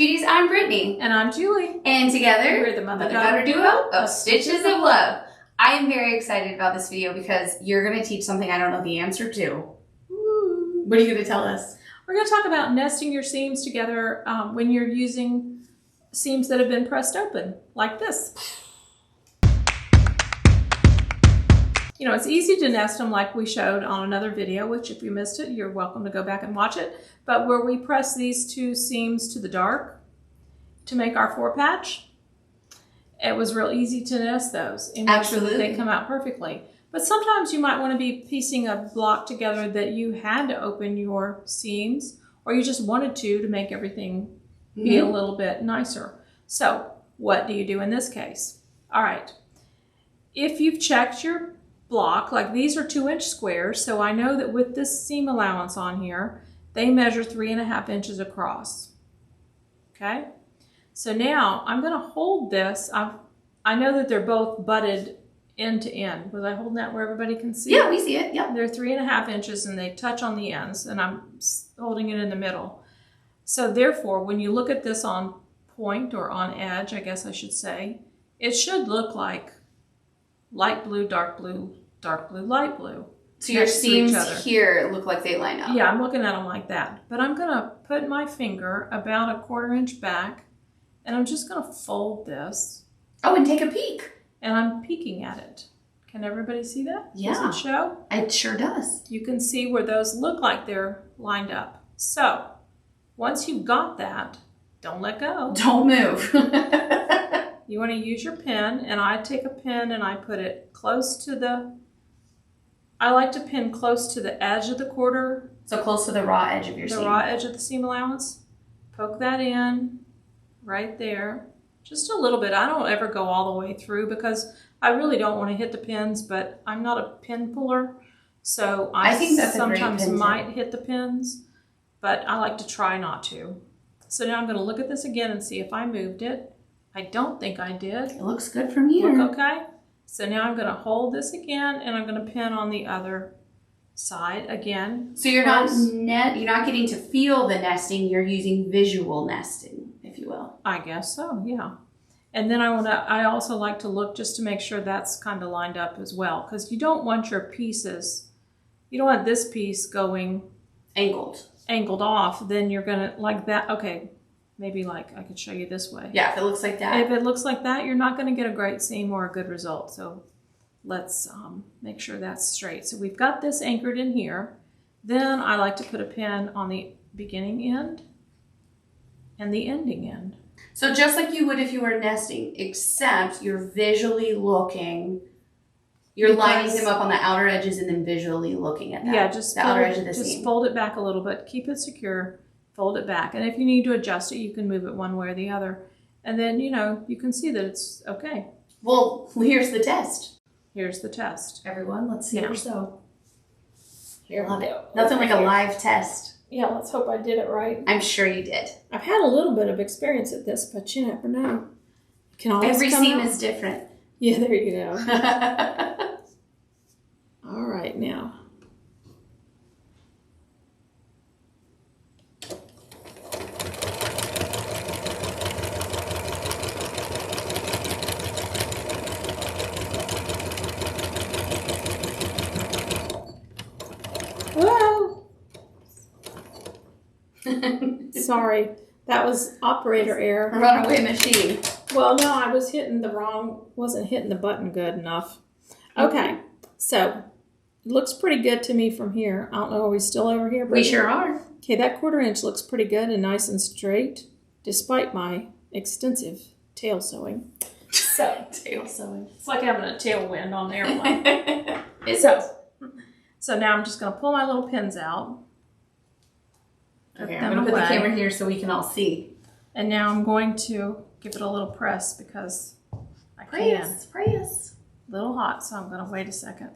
Cuties, I'm Brittany. And I'm Julie. And together, we're the mother-daughter duo of Stitches of Love. I am very excited about this video because you're going to teach something I don't know the answer to. Ooh. What are you going to tell us? We're going to talk about nesting your seams together when you're using seams that have been pressed open, like this. You know, it's easy to nest them like we showed on another video, which if you missed it, you're welcome to go back and watch it. But where we press these two seams to the dark to make our 4-patch, it was real easy to nest those and make sure that they come out perfectly. But sometimes you might want to be piecing a block together that you had to open your seams, or you just wanted to make everything be a little bit nicer. So what do you do in this case? All right, if you've checked your block, like these are 2-inch squares, so I know that with this seam allowance on here, they measure 3.5 inches across. Okay, so now I'm going to hold this. I know that they're both butted end to end. Was I holding that where everybody can see? Yeah, we see it. Yeah, they're 3.5 inches and they touch on the ends, and I'm holding it in the middle. So therefore, when you look at this on point or on edge, I guess I should say, it should look like light blue, dark blue, light blue. So your seams here look like they line up. Yeah, I'm looking at them like that. But I'm going to put my finger about 1/4 inch back, and I'm just going to fold this. Oh, and take a peek. And I'm peeking at it. Can everybody see that? Yeah. Does it show? It sure does. You can see where those look like they're lined up. So once you've got that, don't let go. Don't move. You want to use your pen, and I take a pen and I put it close to the, I like to pin close to the edge of the quarter. So close to the raw edge of your seam. The raw edge of the seam allowance. Poke that in right there. Just a little bit. I don't ever go all the way through because I really don't want to hit the pins, but I'm not a pin puller. So I think that sometimes might hit the pins, but I like to try not to. So now I'm going to look at this again and see if I moved it. I don't think I did. It looks good from here. Look okay? So now I'm going to hold this again, and I'm going to pin on the other side again. So you're not getting to feel the nesting. You're using visual nesting, if you will. I guess so, yeah. And then I also like to look just to make sure that's kind of lined up as well, because you don't want your pieces, you don't want this piece going angled off. Then you're going to, like that, okay. Maybe like I could show you this way. Yeah, if it looks like that. If it looks like that, you're not going to get a great seam or a good result. So let's make sure that's straight. So we've got this anchored in here. Then I like to put a pin on the beginning end and the ending end. So just like you would if you were nesting, except you're visually looking, you're lining them up on the outer edges and then visually looking at that. Yeah, just the outer edge of the seam. Just fold it back a little bit. Keep it secure. Fold it back, and if you need to adjust it, you can move it one way or the other, and then you can see that it's okay. Well, here's the test. Here's the test, everyone. Let's see your sew. Here we go. Nothing like a live test. Yeah, let's hope I did it right. I'm sure you did. I've had a little bit of experience at this, but you never know. Every seam is different. Yeah, there you go. All right, now. Whoa! Sorry, that was operator error. Runaway machine. Well, no, I was wasn't hitting the button good enough. Okay, so it looks pretty good to me from here. I don't know, are we still over here? We sure are. Okay, that 1/4 inch looks pretty good and nice and straight, despite my extensive tail sewing. So, tail sewing. It's like having a tailwind on the airplane. So now I'm just going to pull my little pins out. Okay, I'm going to put the camera here so we can all see. And now I'm going to give it a little press because I can. Press. A little hot, so I'm going to wait a second.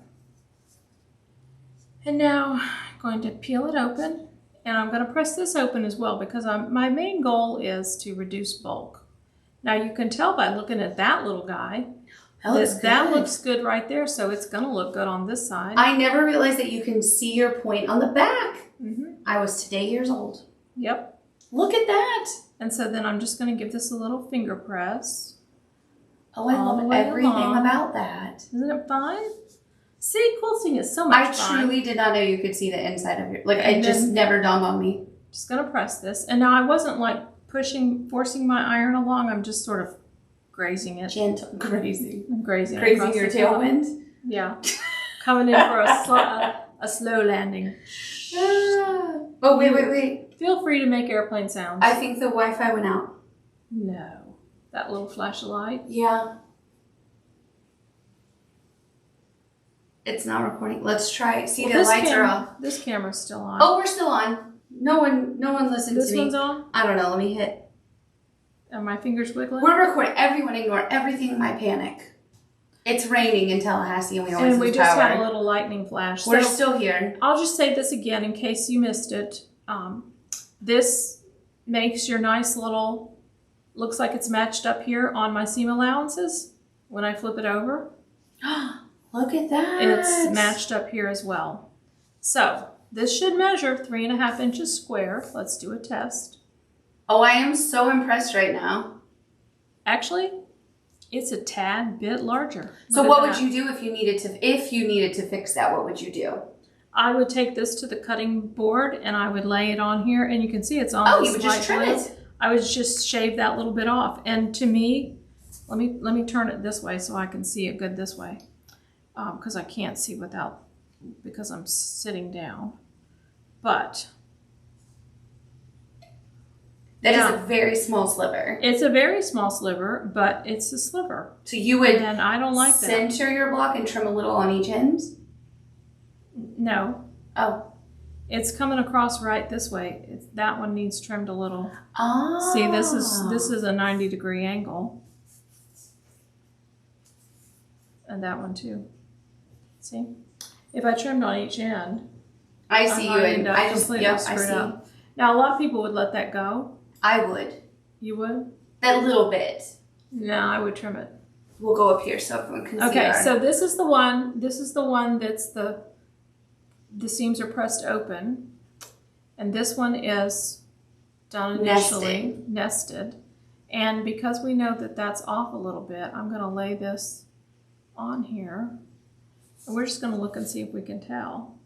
And now I'm going to peel it open, and I'm going to press this open as well because my main goal is to reduce bulk. Now you can tell by looking at that little guy That looks good right there, so it's going to look good on this side. I never realized that you can see your point on the back. Mm-hmm. I was today years old. Yep. Look at that. And so then I'm just going to give this a little finger press. Oh, I love everything about that. Isn't it fun? See, quilting is so much fun. I truly did not know you could see the inside of your, like, it just never dawned on me. Just going to press this. And now I wasn't like forcing my iron along. I'm just sort of grazing it. Gentle. Grazing your tailwind. Yeah. Coming in for a slow landing. Oh, wait. Feel free to make airplane sounds. I think the Wi-Fi went out. No. That little flash of light? Yeah. It's not recording. Let's try. See, the lights are off. This camera's still on. Oh, we're still on. No one listened to me. This one's on? I don't know. Let me hit. Are my fingers wiggling? We're recording. Everyone ignore everything in my panic. It's raining in Tallahassee and we always lose power. And we just had a little lightning flash. We're still here. I'll just say this again in case you missed it. This makes your nice little, looks like it's matched up here on my seam allowances when I flip it over. Look at that. It's matched up here as well. So this should measure 3.5 inches square. Let's do a test. Oh, I am so impressed right now. Actually, it's a tad bit larger. So what would you do if you needed to fix that? What would you do? I would take this to the cutting board and I would lay it on here, and you can see it's on. Oh, you would just trim it. I would just shave that little bit off. And to me, let me turn it this way so I can see it good this way, because I can't see because I'm sitting down. But that is a very small sliver. It's a very small sliver, but it's a sliver. So you would, and I don't like that. Center your block and trim a little on each end? No. Oh. It's coming across right this way. That one needs trimmed a little. Oh. See, this is a 90-degree angle. And that one too. See? If I trimmed on each end, I see you, and I just screwed up. Now, a lot of people would let that go. I would. You would? That little bit. No, I would trim it. We'll go up here so everyone can see. Okay, so this is the one. This is the one that's the seams are pressed open, and this one is done initially nested. And because we know that that's off a little bit, I'm going to lay this on here, and we're just going to look and see if we can tell.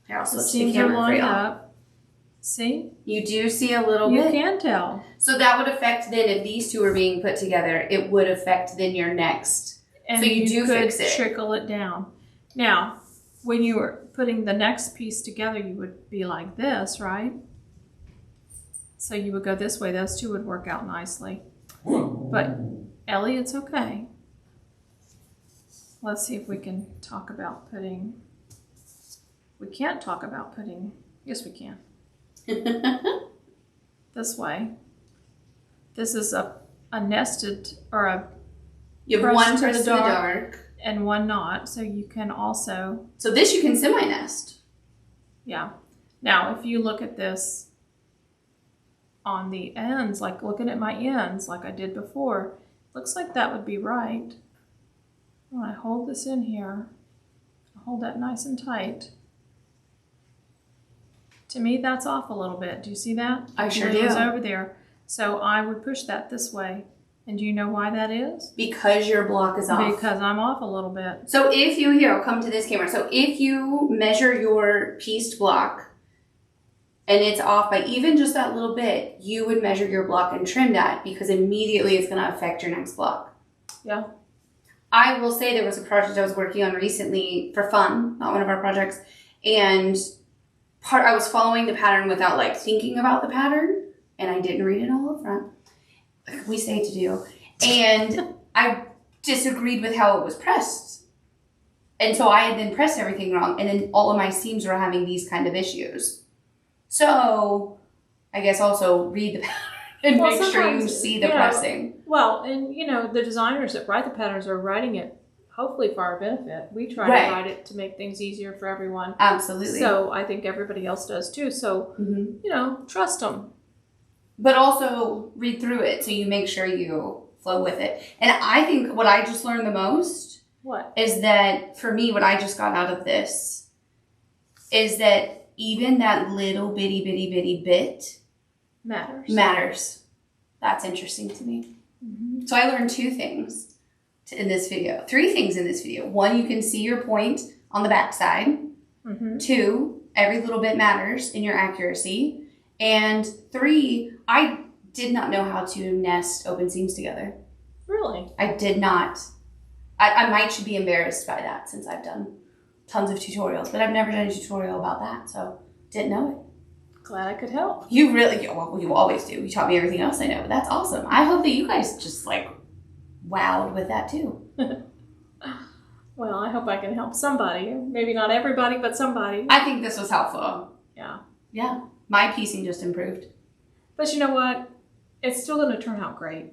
Here, I'll the seams are lined up. See? You do see a little bit. You can tell. So that would affect then, if these two are being put together, it would affect then your next. And so you do could fix it. Trickle it down. Now, when you were putting the next piece together, you would be like this, right? So you would go this way. Those two would work out nicely. But Ellie, it's okay. Let's see if we can talk about putting. We can't talk about putting. Yes, we can. This way. This is a nested, or a you have one press to the dark and one not, so you can also. So this you can semi-nest. Yeah. Now, if you look at this on the ends, like looking at my ends, like I did before, looks like that would be right. When I hold this in here, hold that nice and tight. To me, that's off a little bit. Do you see that? I sure do. It's over there. So I would push that this way. And do you know why that is? Because your block is off. Because I'm off a little bit. So if you, here, I'll come to this camera. So if you measure your pieced block and it's off by even just that little bit, you would measure your block and trim that, because immediately it's going to affect your next block. Yeah. I will say there was a project I was working on recently for fun, not one of our projects, and I was following the pattern without like thinking about the pattern, and I didn't read it all up front. Like we say to do. And I disagreed with how it was pressed. And so I had then pressed everything wrong, and then all of my seams were having these kind of issues. So I guess also read the pattern and make sure you see the pressing. Well, and you know, the designers that write the patterns are writing it hopefully for our benefit. We try to write it to make things easier for everyone. Absolutely. So I think everybody else does too. So, you know, trust them. But also read through it so you make sure you flow with it. And I think what I just learned the most is that, for me, what I just got out of this is that even that little bitty bit matters. That's interesting to me. Mm-hmm. So I learned 2 things in this video. 3 things in this video. 1, you can see your point on the back side. Mm-hmm. 2, every little bit matters in your accuracy. And 3, I did not know how to nest open seams together. Really? I did not. I might should be embarrassed by that since I've done tons of tutorials, but I've never done a tutorial about that, so didn't know it. Glad I could help. You really, well, you always do. You taught me everything else I know, but that's awesome. I hope that you guys just like wowed with that too. Well, I hope I can help somebody. Maybe not everybody, but somebody. I think this was helpful. Yeah. Yeah. My piecing just improved. But you know what? It's still going to turn out great.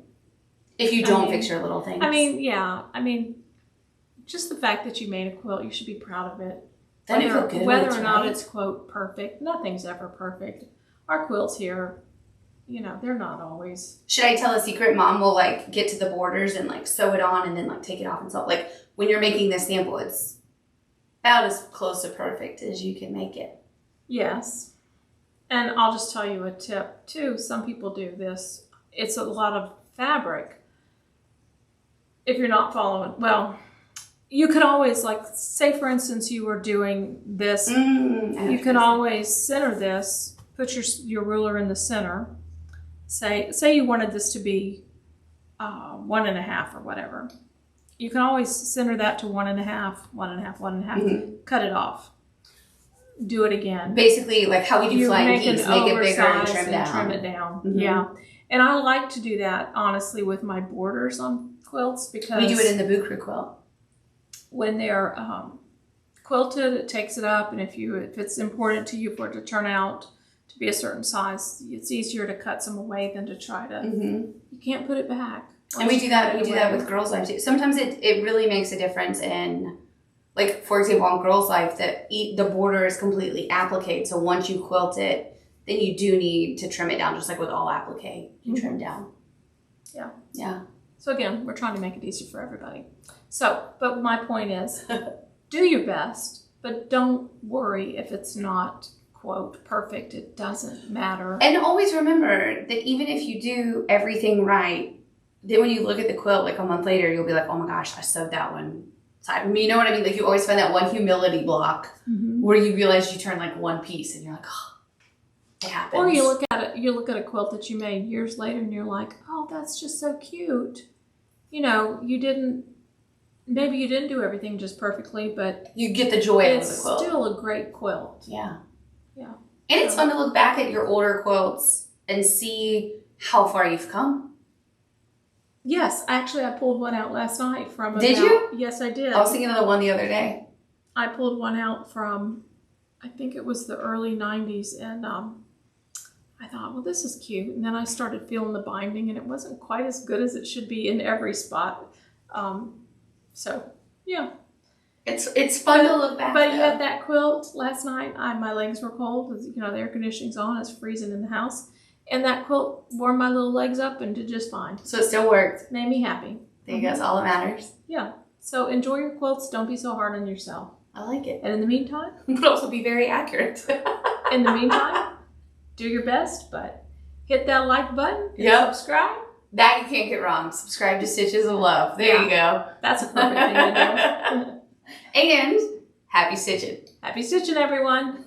If you don't fix your little things. I mean, just the fact that you made a quilt, you should be proud of it. Then it felt good. Whether or not it's, quote, perfect. Nothing's ever perfect. Our quilts here, you know, they're not always. Should I tell a secret? Mom will like get to the borders and like sew it on and then like take it off and sew. Like when you're making this sample, it's about as close to perfect as you can make it. Yes. And I'll just tell you a tip too. Some people do this. It's a lot of fabric. If you're not following, well, you could always, like, say for instance you were doing this, you can always center this, put your ruler in the center. Say you wanted this to be 1.5 or whatever. You can always center that to 1.5, 1.5, 1.5. Cut it off. Do it again. Basically, like how we do flying geese, make it bigger and trim it down. Yeah, and I like to do that honestly with my borders on quilts because we do it in the Bucru quilt. When they're quilted, it takes it up, and if it's important to you for it to turn out to be a certain size, it's easier to cut some away than to try to. You can't put it back. And we do that. We do that with Girls Life too. Sometimes it really makes a difference in, like for example, on Girls Life, the border is completely applique. So once you quilt it, then you do need to trim it down, just like with all applique, you trim down. Yeah. Yeah. So again, we're trying to make it easy for everybody. So, but my point is, do your best, but don't worry if it's not, quote, perfect. It doesn't matter. And always remember that even if you do everything right, then when you look at the quilt like a month later, you'll be like, oh my gosh, I sewed that one side. I mean, you know what I mean? Like you always find that one humility block where you realize you turn like one piece and you're like, oh, it happens. Or you look at a quilt that you made years later and you're like, oh, that's just so cute. You know, maybe you didn't do everything just perfectly, but you get the joy of the quilt. It's still a great quilt. Yeah. Yeah. And it's fun to look back at your older quilts and see how far you've come. Yes, actually, I pulled one out last night from. Did you? Yes, I did. I was thinking of the one the other day. I pulled one out from, I think it was the early 90s, and I thought, well, this is cute. And then I started feeling the binding, and it wasn't quite as good as it should be in every spot. So, yeah. It's fun to look back. But yet that quilt last night, my legs were cold. You know, the air conditioning's on. It's freezing in the house. And that quilt warmed my little legs up and did just fine. So it still worked. Made me happy. There you go. That's all that matters. Yeah. So enjoy your quilts. Don't be so hard on yourself. I like it. And in the meantime? But also be very accurate. In the meantime, do your best, but hit that like button. Subscribe. That you can't get wrong. Subscribe to Stitches of Love. There you go. That's a perfect thing to do. And happy stitching. Happy stitching, everyone.